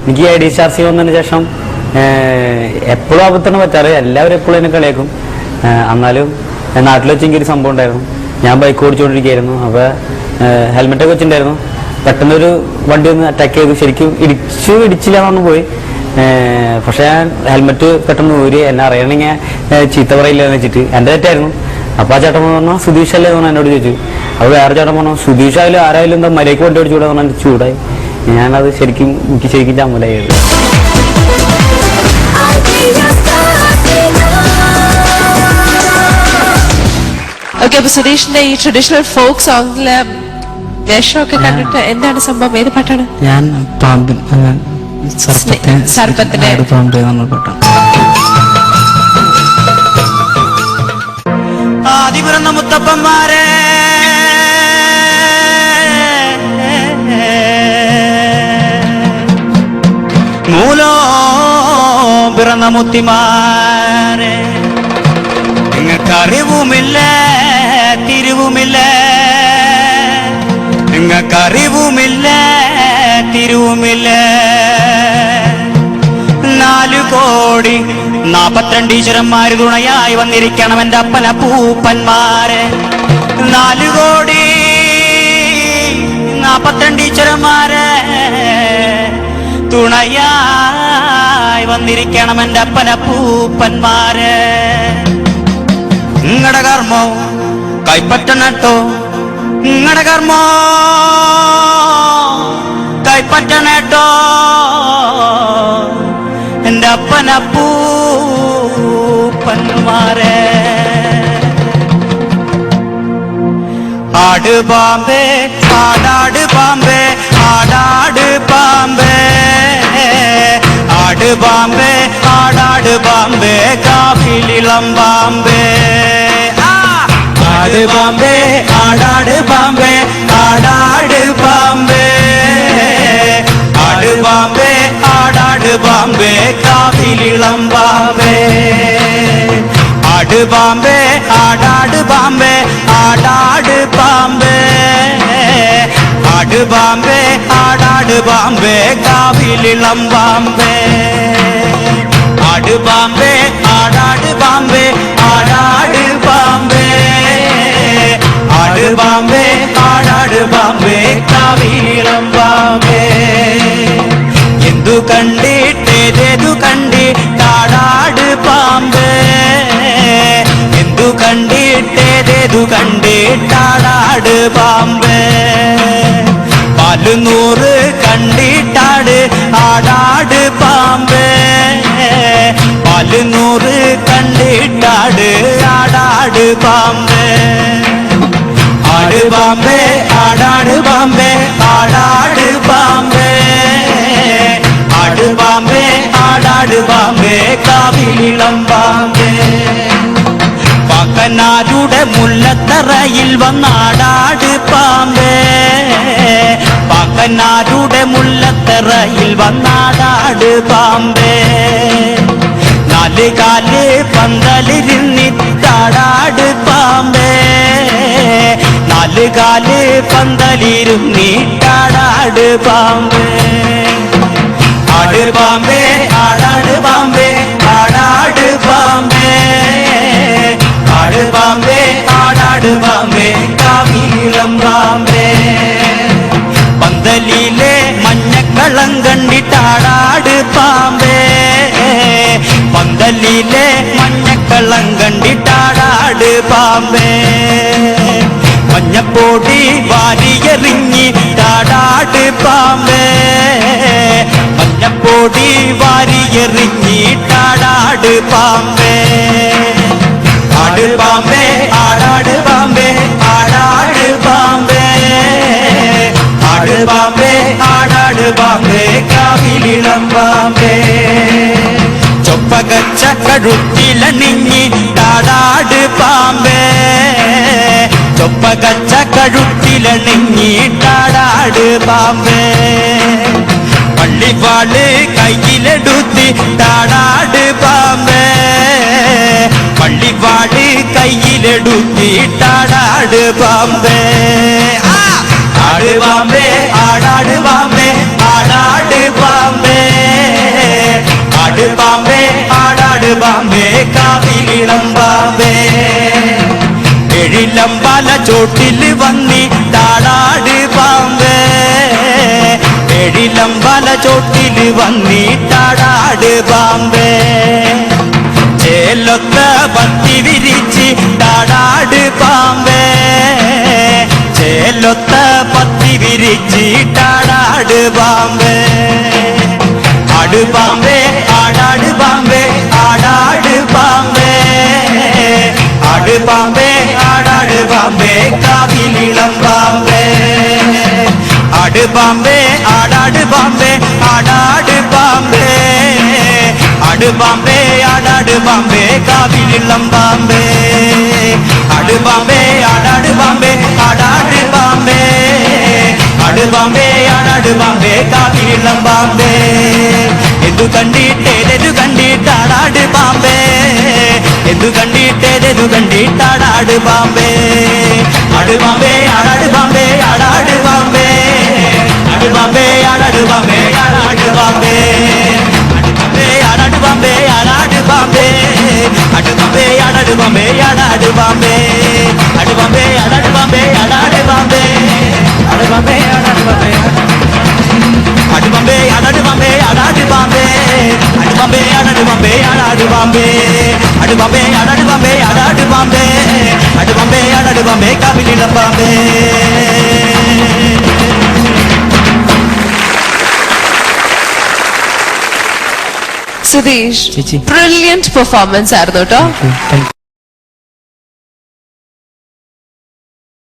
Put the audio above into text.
എനിക്ക് IDCRC വന്നതിന് ശേഷം എപ്പോഴും ആപത്താണ് പറ്റാറ്. എല്ലാവരും എപ്പോഴും എന്നെ കളിയാക്കും. എന്നാലും നാട്ടിൽ വെച്ച് എനിക്കൊരു സംഭവം ഉണ്ടായിരുന്നു. ഞാൻ ബൈക്ക് ഓടിച്ചുകൊണ്ടിരിക്കുകയായിരുന്നു. അപ്പോൾ ഹെൽമെറ്റൊക്കെ വെച്ചിട്ടുണ്ടായിരുന്നു. പെട്ടെന്നൊരു വണ്ടി ഒന്ന് അറ്റാക്ക് ചെയ്തു. ശരിക്കും ഇടിച്ചില്ല എന്നൊന്ന് പോയി. പക്ഷെ ഞാൻ ഹെൽമെറ്റ് പെട്ടെന്ന് ഊരി. എന്നെ അറിയണമെങ്കിൽ ചീത്ത പറയില്ല എന്ന് വെച്ചിട്ട് എൻ്റെ തെറ്റായിരുന്നു. അപ്പോൾ ആ ചേട്ടൻ പറഞ്ഞാൽ സുധീഷ് അല്ലേ എന്ന് എന്നോട് ചോദിച്ചു. അപ്പോൾ വേറെ ചേട്ടൻ പറഞ്ഞു സുധീഷ് ആയാലും ആരായാലും എന്താ മര്യാദയ്ക്ക് വണ്ടി ഓടിച്ചുകൂടെ എന്ന് പറഞ്ഞാൽ ചൂടായി. ഞാനത് എനിക്ക് ശരിക്കും ചമ്മലായിരുന്നു. ഓക്കെ, അപ്പൊ സുധീഷിന്റെ ഈ ട്രഡീഷണൽ ഫോക്ക് സോങ്ങിലെ വേഷമൊക്കെ കണ്ടിട്ട് എന്താണ് സംഭവം? ഏത് പാട്ടാണ്? ഞാൻ സർപ്പത്തിന്റെ പാമ്പ് എന്നുള്ള പാട്ടാണ്. ആദിപിറന്ന മുത്തപ്പന്മാരെ മൂലോ പിറന്ന മുത്തിമാരെ നിങ്ങൾക്ക് അറിവുമില്ല തിരുവുമില്ല, നിങ്ങൾക്ക് അറിവുമില്ല തിരുവുമില്ല. 4,42 ഈശ്വരന്മാര് തുണയായി വന്നിരിക്കണം എൻ്റെ അപ്പന പൂപ്പന്മാരെ. 4,42 ഈശ്വരന്മാരെ തുണയായി വന്നിരിക്കണം എൻ്റെ അപ്പന പൂപ്പന്മാരെ. നിങ്ങളുടെ കർമ്മോ കൈപ്പറ്റണട്ടോ, നിങ്ങളുടെ കർമ്മോ കൈപ്പറ്റണട്ടോ എൻ്റെ അപ്പന പൂപ്പന്മാരെ. ആട് പാമ്പേ ആടാട് പാമ്പേ ആടാട് പാമ്പേ, ആട് പാമ്പേ ആടാട് പാമ്പേ കാവിലിളം പാമ്പേ. ആട് പാമ്പേ ആടാട് പാമ്പേ ആടാട് പാമ്പേ, ആട് പാമ്പേ ആടാട് പാമ്പേ കാവിലിളം പാമ്പേ. ആട് പാമ്പേ ആടാട് പാമ്പേ ആടാട് പാമ്പേ, ആട് പാമ്പേ ആടാട് പാമ്പേ കാവിലിളം പാമ്പേ. ആട് പാമ്പേ ആടാട് പാമ്പേ ആടാട് പാമ്പേ, ആട് പാമ്പേ ആടാട് പാമ്പേ കാവിലിളം പാമ്പേ. എന്തു കണ്ടിട്ടേതു കണ്ടിട്ടാടാട് പാമ്പേ, എന്തു കണ്ടിട്ടേതു കണ്ടിട്ടാടാട് പാമ്പേ. 400 കണ്ടിട്ടാട് ആടാട് പാമ്പേ, 400 കണ്ടിട്ടാട് ആടാട് പാമ്പേ. ആട് പാമ്പേ ആടാട് പാമ്പേ ആടാട് പാമ്പേ, ആട് പാമ്പേ ആടാട് പാമ്പേ കാവിലിളം പാമ്പേ. പാക്കനാരുടെ മുല്ലത്തറയിൽ വന്നാടാട് പാമ്പേ, പാക്കനാരുടെ മുല്ലത്തറയിൽ വന്നാടാട് പാമ്പേ. 4 കാല് പന്തലിരുന്നിട്ടാടാട് പാമ്പേ, 4 കാല് പന്തലിരുന്നിട്ടാടാട് പാമ്പേ. ആട് പാമ്പേ ആടാട് പാമ്പേ ആടാട് പാമ്പേ, ആട് പാമ്പേ ആടാട് പാമ്പേ കാവിലിളം പാമ്പേ. പന്തലിലെ മഞ്ഞക്കളം കണ്ടിട്ടാടാട് പാമ്പേ, പന്തലിലെ മഞ്ഞക്കളം കണ്ടിട്ടാടാട് പാമ്പേ. മഞ്ഞപ്പൊടി വാരിയെറിഞ്ഞിട്ടാടാട് പാമ്പേ, മഞ്ഞപ്പൊടി വാരിയെറിഞ്ഞിട്ടാടാട് പാമ്പേ. ആട് പാമ്പേ ആടാട് പാമ്പേ ആടാട് പാമ്പേ, ആട് പാമ്പേ ആടാട് പാമ്പേ കാവിലിളം പാമ്പേ. ചൊപ്പകച്ച കഴുത്തിലണിഞ്ഞിട്ടാടാട് പാമ്പേ, ചൊപ്പകച്ച കഴുത്തിലണിഞ്ഞിട്ടാടാട് പാമ്പേ. പള്ളിവാള് കയ്യിലെടുത്തിട്ടാടാട് പാമ്പേ, പള്ളിവാള് കയ്യിലെടുത്തിട്ടാടാട് പാമ്പേ. ആട് പാമ്പേ ആടാട് പാമ്പേ ആടാട് പാമ്പേ, പാമ്പേ ആടാട് പാമ്പേ കാവിലിളം പാമ്പേ എഴിലമ്പല ചോട്ടിൽ വന്നിട്ടാടാട് പാമ്പേ എഴിലമ്പല ചോട്ടിൽ വന്നിട്ടാടാട് പാമ്പേ ചേലൊത്ത പത്തി വിരിച്ചിട്ടാടാട് പാമ്പേ ചേലൊത്ത പത്തി വിരിച്ചിട്ടാടാട് പാമ്പേ ആട് പാമ്പേ ആടാട് പാമ്പേ ആടാട് പാമ്പേ ആട് പാമ്പേ ആടാട് പാമ്പേ കാവിലിളം പാമ്പേ ആട് പാമ്പേ ആടാട് പാമ്പേ ആടാട് പാമ്പേ ആട് പാമ്പേ ആടാട് പാമ്പേ കാവിലിളം പാമ്പേ ആട് പാമ്പേ ആടാട് പാമ്പേ ആടാട് പാമ്പേ ആട് പാമ്പേ ആടാട് പാമ്പേ കാവിലിളം പാമ്പേ എന്തു കണ്ടിട്ടാടാട് പാമ്പേ എന്തു കണ്ടിട്ടാടാട് പാമ്പേ ആട് പാമ്പേ ആടാട് പാമ്പേ ആടാട് പാമ്പേ ആട് പാമ്പേ ആടാട് പാമ്പേ ആടാട് പാമ്പേ ആടാട് പാമ്പേ ആടാട് പാമ്പേ ആട് പാമ്പേ ആടാട് പാമ്പേ ആടാട് പാമ്പേ ആട് പാമ്പേ ആടാട് പാമ്പേ ആടാട് പാമ്പേ ആട് പാമ്പേ ആടാട് പാമ്പേ ആട് പാമ്പേ ആടാട് പാമ്പേ ആടാട് പാമ്പേ ആട് പാമ്പേ ആടാട് പാമ്പേ ആടാട് പാമ്പേ ആട് പാമ്പേ ആടാട് പാമ്പേ ആടാട് പാമ്പേ ആട് പാമ്പേ ആടാട് പാമ്പേ കാവിലിളം പാമ്പേ സുധീഷ് ചേച്ചി. ബ്രില്യന്റ് പെർഫോമൻസ് ആയിരുന്നു കേട്ടോ. Thank you.